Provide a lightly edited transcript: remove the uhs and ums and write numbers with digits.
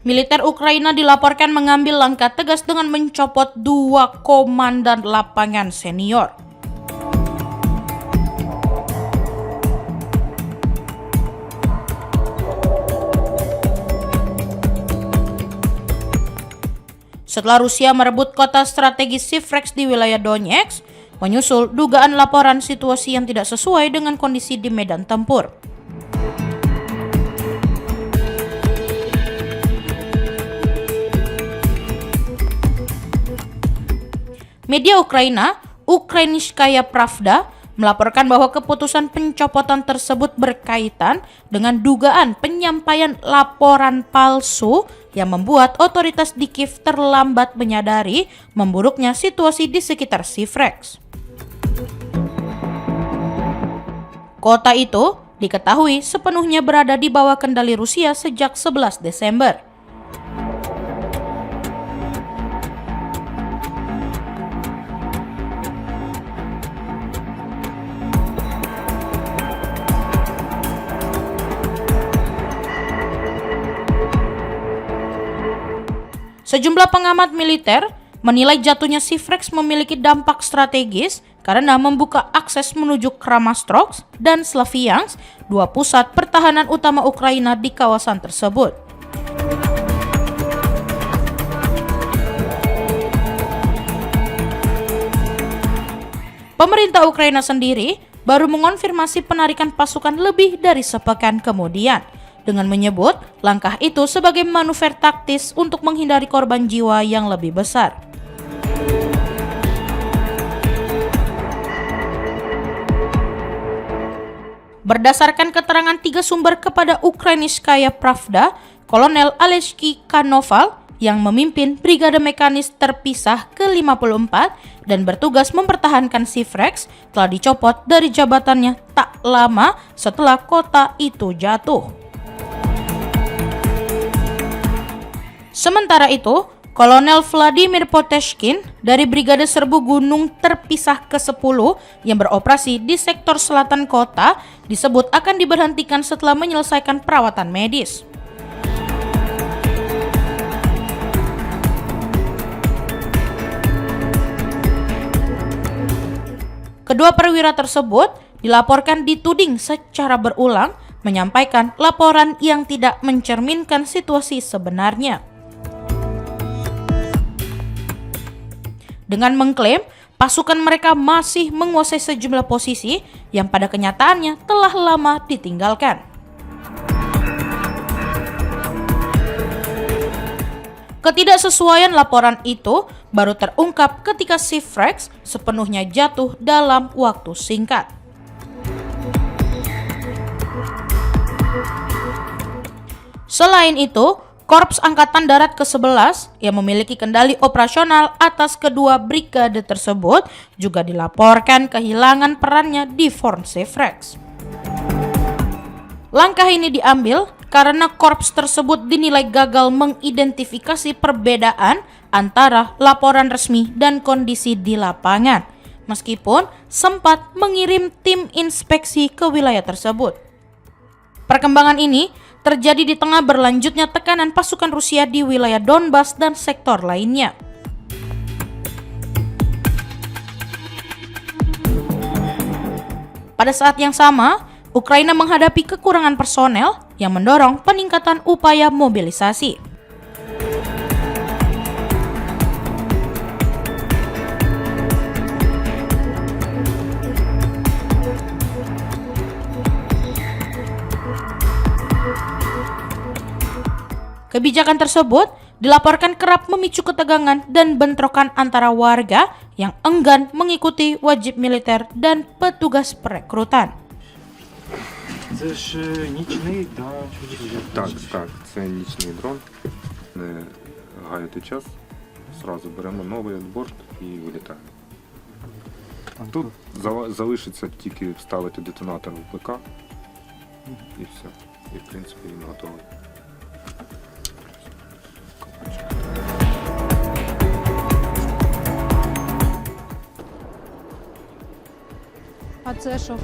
Militer Ukraina dilaporkan mengambil langkah tegas dengan mencopot 2 komandan lapangan senior. Setelah Rusia merebut kota strategis Sivereks di wilayah Donetsk, menyusul dugaan laporan situasi yang tidak sesuai dengan kondisi di medan tempur. Media Ukraina, Ukrainskaya Pravda, melaporkan bahwa keputusan pencopotan tersebut berkaitan dengan dugaan penyampaian laporan palsu yang membuat otoritas di Kiev terlambat menyadari memburuknya situasi di sekitar Sivereks. Kota itu diketahui sepenuhnya berada di bawah kendali Rusia sejak 11 Desember. Sejumlah pengamat militer menilai jatuhnya Sivereks memiliki dampak strategis karena membuka akses menuju Kramatorsk dan Slaviansk, 2 pusat pertahanan utama Ukraina di kawasan tersebut. Pemerintah Ukraina sendiri baru mengonfirmasi penarikan pasukan lebih dari sepekan kemudian, dengan menyebut langkah itu sebagai manuver taktis untuk menghindari korban jiwa yang lebih besar. Berdasarkan keterangan 3 sumber kepada Ukrainskaya Pravda, Kolonel Alexei Kanoval yang memimpin Brigade Mekanis Terpisah ke-54 dan bertugas mempertahankan Sivereks telah dicopot dari jabatannya tak lama setelah kota itu jatuh. Sementara itu, Kolonel Vladimir Poteshkin dari Brigade Serbu Gunung Terpisah ke-10 yang beroperasi di sektor selatan kota disebut akan diberhentikan setelah menyelesaikan perawatan medis. Kedua perwira tersebut dilaporkan dituding secara berulang menyampaikan laporan yang tidak mencerminkan situasi sebenarnya. Dengan mengklaim pasukan mereka masih menguasai sejumlah posisi yang pada kenyataannya telah lama ditinggalkan. Ketidaksesuaian laporan itu baru terungkap ketika Sivereks sepenuhnya jatuh dalam waktu singkat. Selain itu, Korps Angkatan Darat ke-11 yang memiliki kendali operasional atas kedua brigade tersebut juga dilaporkan kehilangan perannya di Front Sivereks. Langkah ini diambil karena korps tersebut dinilai gagal mengidentifikasi perbedaan antara laporan resmi dan kondisi di lapangan, meskipun sempat mengirim tim inspeksi ke wilayah tersebut. Perkembangan ini terjadi di tengah berlanjutnya tekanan pasukan Rusia di wilayah Donbas dan sektor lainnya. Pada saat yang sama, Ukraina menghadapi kekurangan personel yang mendorong peningkatan upaya mobilisasi. Kebijakan tersebut dilaporkan kerap memicu ketegangan dan bentrokan antara warga yang enggan mengikuti wajib militer dan petugas perekrutan. Це ж нічний, да, Так, це нічний дрон. Не гаяти час. Зразу беремо новий борт і вилітаємо. Тут залишиться тільки вставити детонатор в ПК і все. І в принципі він готовий. А це що?